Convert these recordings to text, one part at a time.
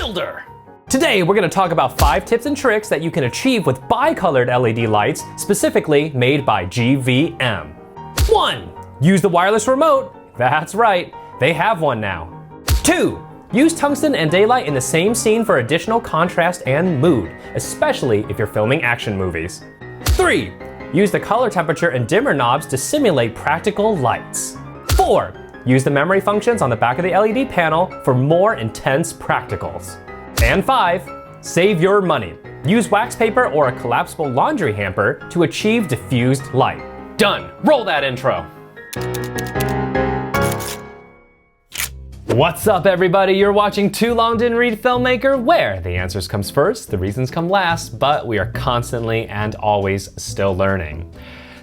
Builder. Today, we're gonna talk about 5 tips and tricks that you can achieve with bicolored LED lights, specifically made by GVM. 1. Use the wireless remote. That's right, they have one now. 2. Use tungsten and daylight in the same scene for additional contrast and mood, especially if you're filming action movies. 3. Use the color temperature and dimmer knobs to simulate practical lights. 4. Use the memory functions on the back of the LED panel for more intense practicals. And 5. Save your money. Use wax paper or a collapsible laundry hamper to achieve diffused light. Done. Roll that intro. What's up, everybody? You're watching Too Long Didn't Read Filmmaker, where the answers comes first, the reasons come last, but we are constantly and always still learning.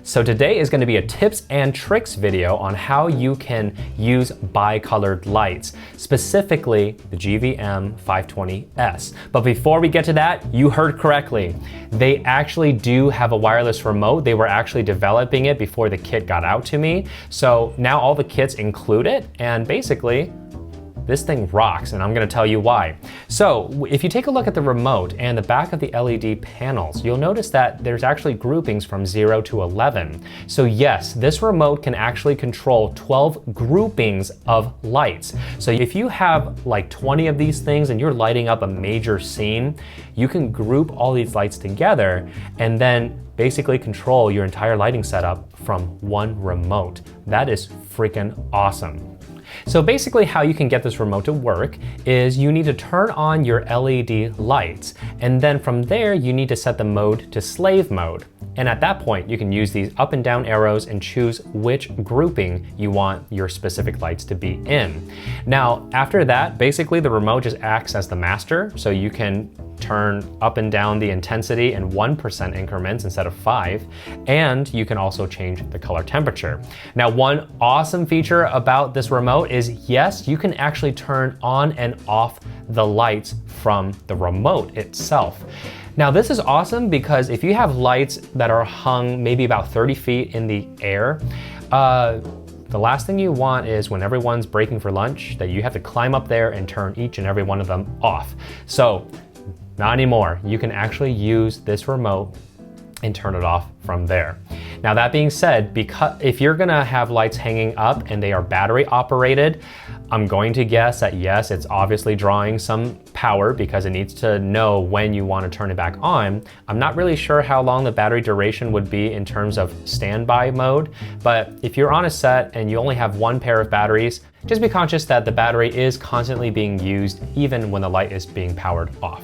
So today is going to be a tips and tricks video on how you can use bicolored lights, specifically the GVM 520s. But before we get to that, you heard correctly. They actually do have a wireless remote. They were actually developing it before the kit got out to me. So now all the kits include it, and basically, this thing rocks, and I'm gonna tell you why. So if you take a look at the remote and the back of the LED panels, you'll notice that there's actually groupings from 0 to 11. So yes, this remote can actually control 12 groupings of lights. So if you have like 20 of these things and you're lighting up a major scene, you can group all these lights together and then basically control your entire lighting setup from one remote. That is freaking awesome. So basically how you can get this remote to work is you need to turn on your LED lights, and then from there you need to set the mode to slave mode. And at that point you can use these up and down arrows and choose which grouping you want your specific lights to be in. Now after that, basically the remote just acts as the master, so you can turn up and down the intensity in 1% increments instead of 5, and you can also change the color temperature. Now, one awesome feature about this remote is, yes, you can actually turn on and off the lights from the remote itself. Now, this is awesome because if you have lights that are hung maybe about 30 feet in the air, the last thing you want is when everyone's breaking for lunch that you have to climb up there and turn each and every one of them off. So, not anymore. You can actually use this remote and turn it off from there. Now that being said, because if you're gonna have lights hanging up and they are battery operated, I'm going to guess that yes, it's obviously drawing some power because it needs to know when you want to turn it back on. I'm not really sure how long the battery duration would be in terms of standby mode, but if you're on a set and you only have one pair of batteries, just be conscious that the battery is constantly being used even when the light is being powered off.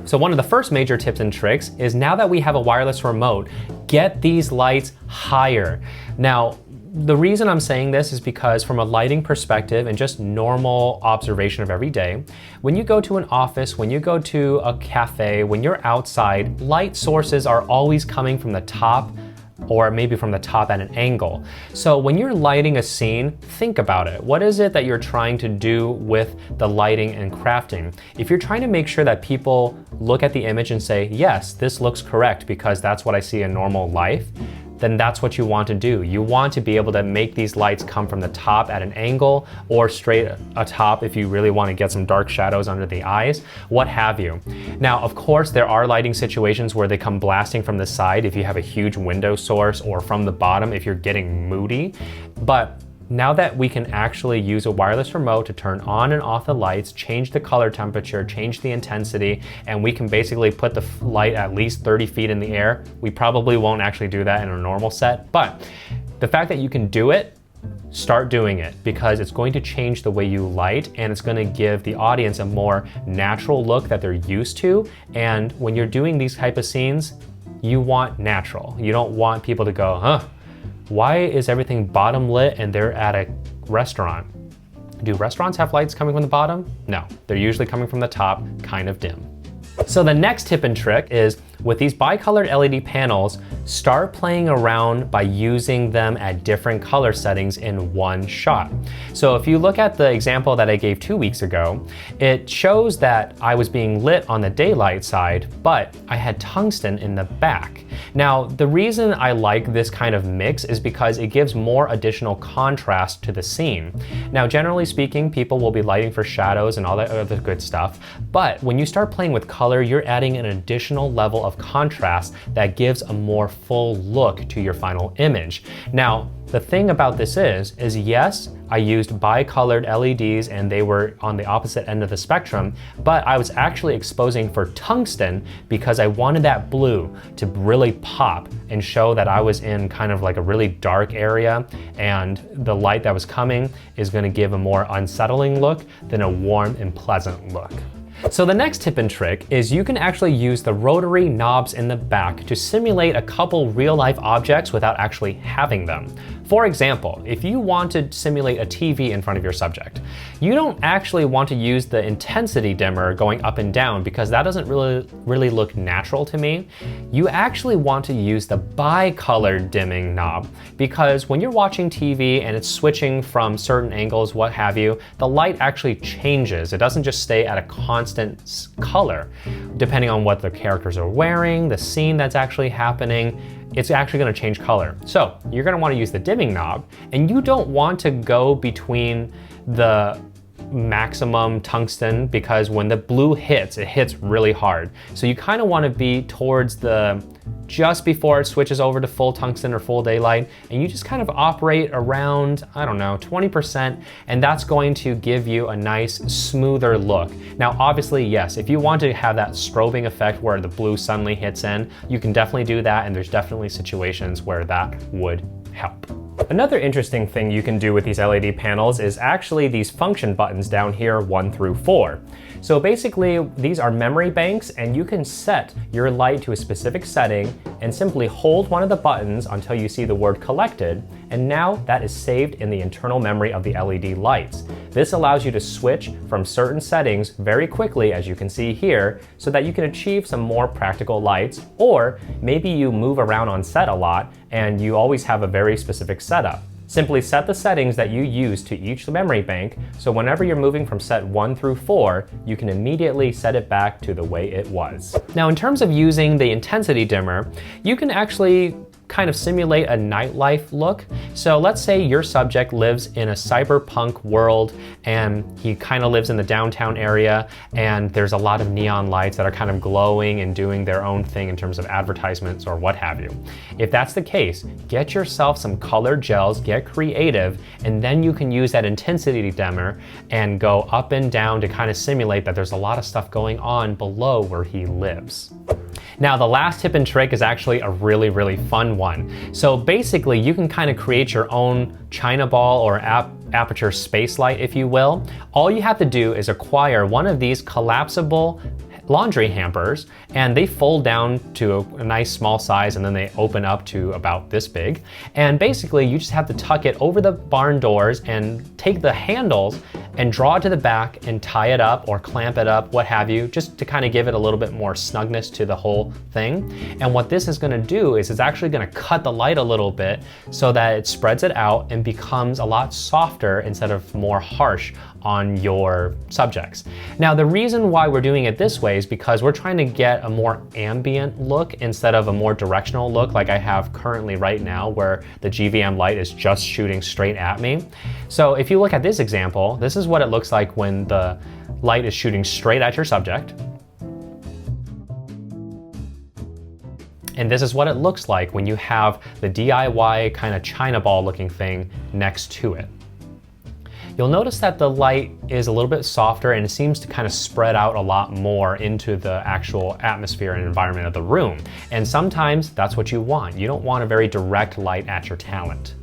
So one of the first major tips and tricks is, now that we have a wireless remote, get these lights higher. Now, the reason I'm saying this is because from a lighting perspective and just normal observation of every day, when you go to an office, when you go to a cafe, when you're outside, light sources are always coming from the top, or maybe from the top at an angle. So when you're lighting a scene, think about it. What is it that you're trying to do with the lighting and crafting? If you're trying to make sure that people look at the image and say, yes, this looks correct because that's what I see in normal life, then that's what you want to do. You want to be able to make these lights come from the top at an angle or straight atop if you really want to get some dark shadows under the eyes, what have you. Now, of course, there are lighting situations where they come blasting from the side if you have a huge window source, or from the bottom if you're getting moody. But now that we can actually use a wireless remote to turn on and off the lights, change the color temperature, change the intensity, and we can basically put the light at least 30 feet in the air. We probably won't actually do that in a normal set, but the fact that you can do it, start doing it, because it's going to change the way you light, and it's going to give the audience a more natural look that they're used to. And when you're doing these type of scenes, you want natural. You don't want people to go, huh, why is everything bottom lit and they're at a restaurant? Do restaurants have lights coming from the bottom? No, they're usually coming from the top, kind of dim. So the next tip and trick is, with these bicolored LED panels, start playing around by using them at different color settings in one shot. So if you look at the example that I gave 2 weeks ago, it shows that I was being lit on the daylight side, but I had tungsten in the back. Now, the reason I like this kind of mix is because it gives more additional contrast to the scene. Now, generally speaking, people will be lighting for shadows and all that other good stuff, but when you start playing with color, you're adding an additional level of contrast that gives a more full look to your final image. Now, the thing about this is yes, I used bicolored LEDs and they were on the opposite end of the spectrum, but I was actually exposing for tungsten because I wanted that blue to really pop and show that I was in kind of like a really dark area, and the light that was coming is going to give a more unsettling look than a warm and pleasant look. So the next tip and trick is you can actually use the rotary knobs in the back to simulate a couple real-life objects without actually having them. For example, if you want to simulate a TV in front of your subject, you don't actually want to use the intensity dimmer going up and down because that doesn't really look natural to me. You actually want to use the bicolor dimming knob, because when you're watching TV and it's switching from certain angles, what have you, the light actually changes. It doesn't just stay at a constant color. Depending on what the characters are wearing, the scene that's actually happening, it's actually going to change color. So you're going to want to use the dimming knob, and you don't want to go between the maximum tungsten, because when the blue hits, it hits really hard. So you kind of want to be towards the just before it switches over to full tungsten or full daylight, and you just kind of operate around, I don't know, 20%, and that's going to give you a nice smoother look. Now obviously, yes, if you want to have that strobing effect where the blue suddenly hits in, you can definitely do that, and there's definitely situations where that would help. Another interesting thing you can do with these LED panels is actually these function buttons down here, 1 through 4. So basically, these are memory banks, and you can set your light to a specific setting and simply hold one of the buttons until you see the word collected, and now that is saved in the internal memory of the LED lights. This allows you to switch from certain settings very quickly, as you can see here, so that you can achieve some more practical lights, or maybe you move around on set a lot and you always have a very specific setup. Simply set the settings that you use to each memory bank, so whenever you're moving from set 1 through 4, you can immediately set it back to the way it was. Now, in terms of using the intensity dimmer, you can actually kind of simulate a nightlife look. So let's say your subject lives in a cyberpunk world and he kind of lives in the downtown area, and there's a lot of neon lights that are kind of glowing and doing their own thing in terms of advertisements or what have you. If that's the case, get yourself some colored gels, get creative, and then you can use that intensity dimmer and go up and down to kind of simulate that there's a lot of stuff going on below where he lives. Now, the last tip and trick is actually a really fun one. So basically, you can kind of create your own China ball or aperture space light, if you will. All you have to do is acquire one of these collapsible laundry hampers, and they fold down to a nice small size, and then they open up to about this big. And basically, you just have to tuck it over the barn doors and take the handles and draw it to the back and tie it up or clamp it up, what have you, just to kind of give it a little bit more snugness to the whole thing. And what this is going to do is it's actually going to cut the light a little bit so that it spreads it out and becomes a lot softer instead of more harsh on your subjects. Now, the reason why we're doing it this way is because we're trying to get a more ambient look instead of a more directional look like I have currently right now, where the GVM light is just shooting straight at me. So if you look at this example, this is what it looks like when the light is shooting straight at your subject. And this is what it looks like when you have the DIY kind of China ball looking thing next to it. You'll notice that the light is a little bit softer, and it seems to kind of spread out a lot more into the actual atmosphere and environment of the room. And sometimes that's what you want. You don't want a very direct light at your talent.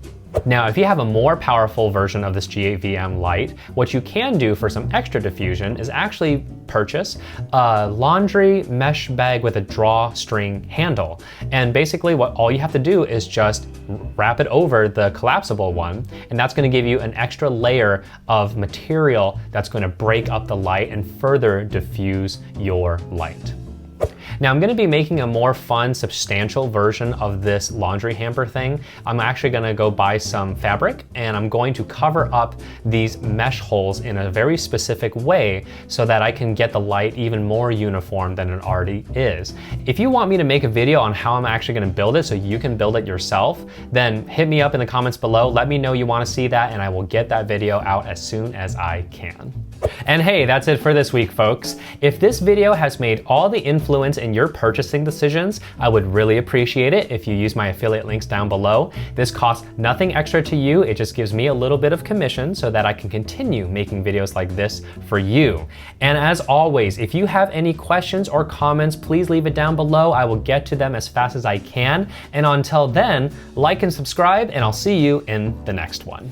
Now, if you have a more powerful version of this GVM light, what you can do for some extra diffusion is actually purchase a laundry mesh bag with a drawstring handle. And basically all you have to do is just wrap it over the collapsible one, and that's going to give you an extra layer of material that's going to break up the light and further diffuse your light. Now I'm gonna be making a more fun, substantial version of this laundry hamper thing. I'm actually gonna go buy some fabric and I'm going to cover up these mesh holes in a very specific way so that I can get the light even more uniform than it already is. If you want me to make a video on how I'm actually gonna build it so you can build it yourself, then hit me up in the comments below. Let me know you wanna see that and I will get that video out as soon as I can. And hey, that's it for this week, folks. If this video has made all the influence in your purchasing decisions, I would really appreciate it if you use my affiliate links down below. This costs nothing extra to you. It just gives me a little bit of commission so that I can continue making videos like this for you. And as always, if you have any questions or comments, please leave it down below. I will get to them as fast as I can. And until then, like and subscribe, and I'll see you in the next one.